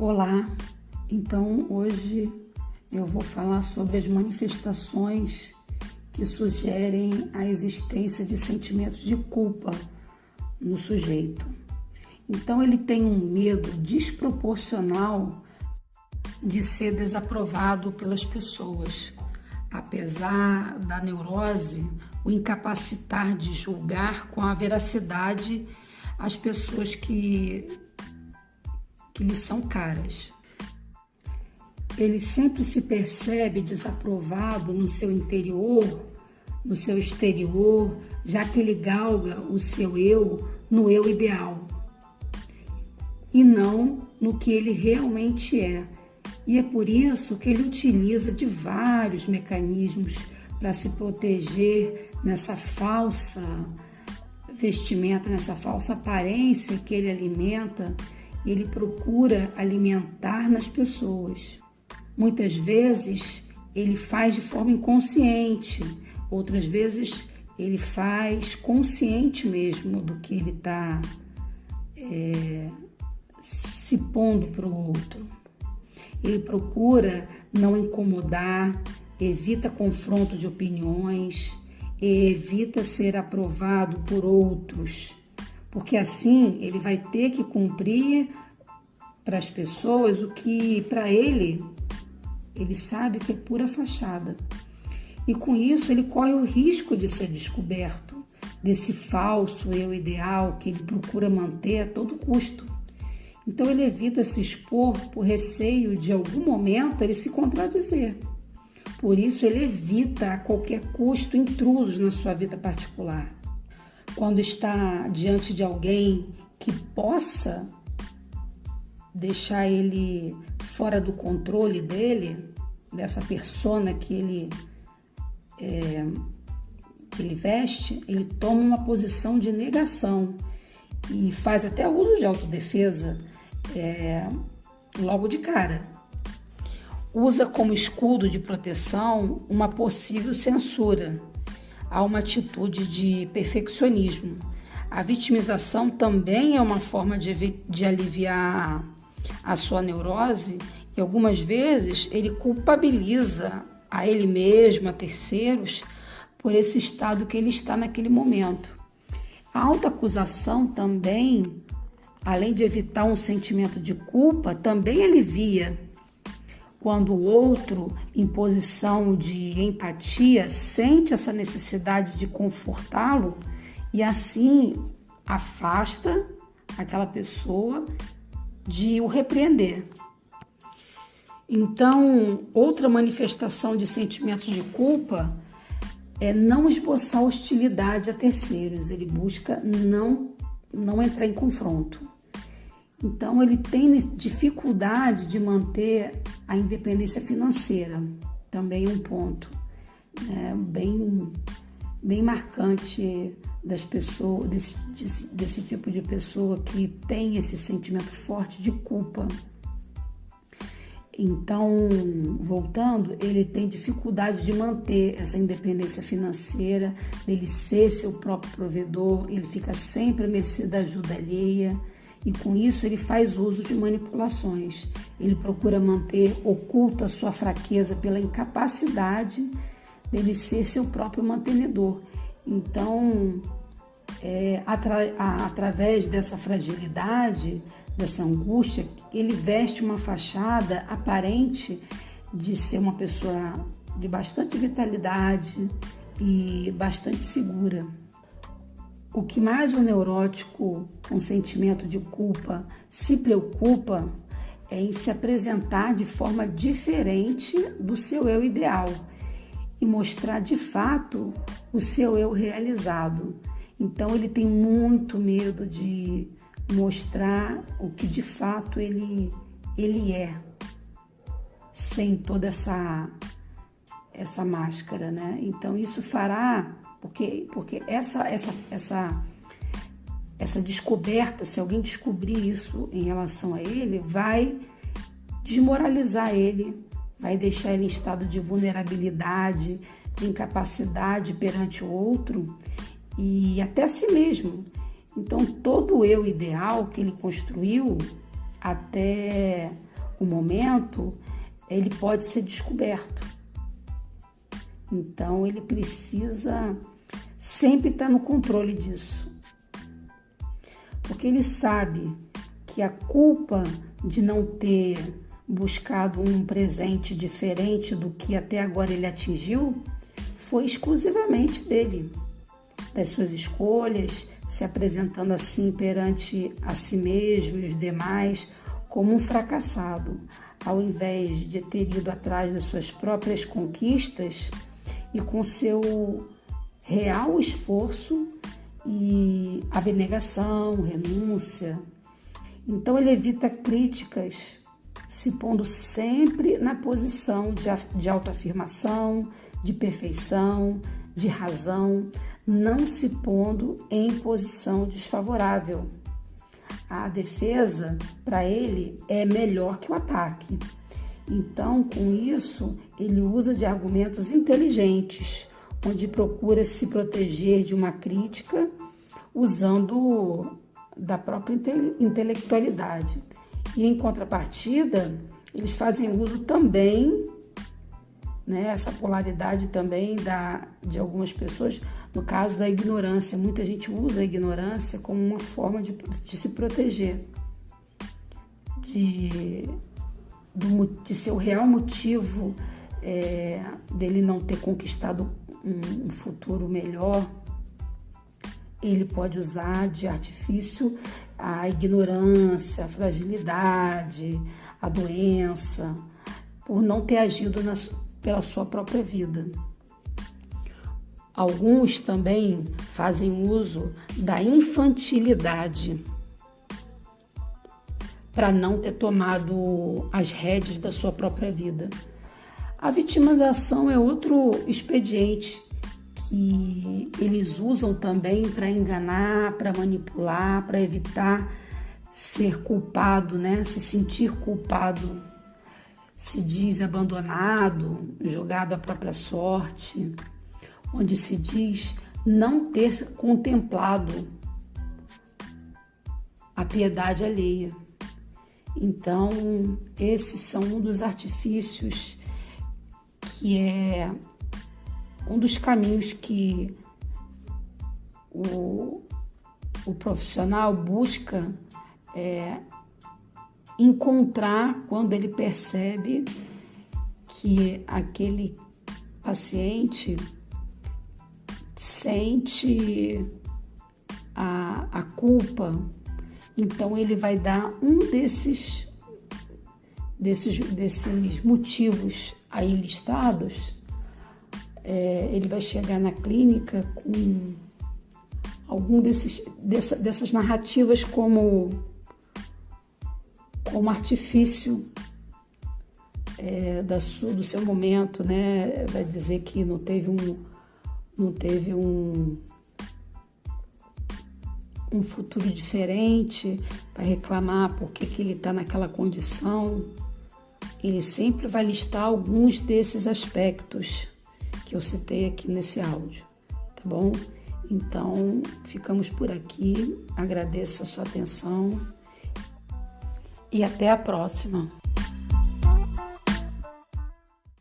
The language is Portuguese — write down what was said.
Olá, então hoje eu vou falar sobre as manifestações que sugerem a existência de sentimentos de culpa no sujeito. Então ele tem um medo desproporcional de ser desaprovado pelas pessoas, apesar da neurose o incapacitar de julgar com a veracidade as pessoas que lhe são caras. Ele sempre se percebe desaprovado no seu interior, no seu exterior, já que ele galga o seu eu no eu ideal e não no que ele realmente é. E é por isso que ele utiliza de vários mecanismos para se proteger nessa falsa vestimenta, nessa falsa aparência que ele alimenta. Ele procura alimentar nas pessoas. Muitas vezes ele faz de forma inconsciente, outras vezes ele faz consciente mesmo do que ele está se pondo para o outro. Ele procura não incomodar, evita confronto de opiniões, evita ser aprovado por outros, porque assim ele vai ter que cumprir para as pessoas o que para ele sabe que é pura fachada. E com isso ele corre o risco de ser descoberto desse falso eu ideal que ele procura manter a todo custo. Então ele evita se expor por receio de algum momento ele se contradizer. Por isso ele evita a qualquer custo intrusos na sua vida particular. Quando está diante de alguém que possa deixar ele fora do controle dele, dessa persona que ele veste, ele toma uma posição de negação e faz até uso de autodefesa logo de cara. Usa como escudo de proteção uma possível censura. Há uma atitude de perfeccionismo. A vitimização também é uma forma de aliviar a sua neurose e algumas vezes ele culpabiliza a ele mesmo, a terceiros, por esse estado que ele está naquele momento. A autoacusação também, além de evitar um sentimento de culpa, também alivia quando o outro, em posição de empatia, sente essa necessidade de confortá-lo e assim afasta aquela pessoa de o repreender. Então, outra manifestação de sentimento de culpa é não esboçar hostilidade a terceiros. Ele busca não entrar em confronto. Então, ele tem dificuldade de manter a independência financeira. Também é um ponto bem marcante das pessoas, desse tipo de pessoa que tem esse sentimento forte de culpa. Então, voltando, ele tem dificuldade de manter essa independência financeira, dele ser seu próprio provedor, ele fica sempre à mercê da ajuda alheia. E com isso ele faz uso de manipulações. Ele procura manter oculta a sua fraqueza pela incapacidade dele ser seu próprio mantenedor. Então, através dessa fragilidade, dessa angústia, ele veste uma fachada aparente de ser uma pessoa de bastante vitalidade e bastante segura. O que mais o neurótico com sentimento de culpa se preocupa é em se apresentar de forma diferente do seu eu ideal e mostrar de fato o seu eu realizado. Então ele tem muito medo de mostrar o que de fato ele é, sem toda essa máscara, né? Então isso fará porque essa descoberta, se alguém descobrir isso em relação a ele, vai desmoralizar ele, vai deixar ele em estado de vulnerabilidade, de incapacidade perante o outro e até a si mesmo. Então, todo o eu ideal que ele construiu até o momento, ele pode ser descoberto. Então, ele precisa sempre estar no controle disso. Porque ele sabe que a culpa de não ter buscado um presente diferente do que até agora ele atingiu foi exclusivamente dele, das suas escolhas, se apresentando assim perante a si mesmo e os demais como um fracassado, ao invés de ter ido atrás das suas próprias conquistas e com seu real esforço e abnegação, renúncia. Então ele evita críticas, se pondo sempre na posição de autoafirmação, de perfeição, de razão, não se pondo em posição desfavorável. A defesa, para ele, é melhor que o ataque. Então, com isso, ele usa de argumentos inteligentes, onde procura se proteger de uma crítica usando da própria intelectualidade. E, em contrapartida, eles fazem uso também, né, essa polaridade também de algumas pessoas, no caso da ignorância. Muita gente usa a ignorância como uma forma de se proteger, de seu real motivo dele não ter conquistado um futuro melhor. Ele pode usar de artifício a ignorância, a fragilidade, a doença, por não ter agido pela sua própria vida. Alguns também fazem uso da infantilidade para não ter tomado as rédeas da sua própria vida. A vitimização é outro expediente que eles usam também para enganar, para manipular, para evitar ser culpado, né? Se sentir culpado. Se diz abandonado, jogado à própria sorte, onde se diz não ter contemplado a piedade alheia. Então, esses são um dos artifícios que é um dos caminhos que o profissional busca encontrar quando ele percebe que aquele paciente sente a culpa. Então, ele vai dar um desses motivos aí listados. Ele vai chegar na clínica com algum dessas narrativas como artifício do seu momento, né? Vai dizer que não teve um futuro diferente, vai reclamar porque que ele está naquela condição. Ele sempre vai listar alguns desses aspectos que eu citei aqui nesse áudio, tá bom? Então, ficamos por aqui. Agradeço a sua atenção e até a próxima.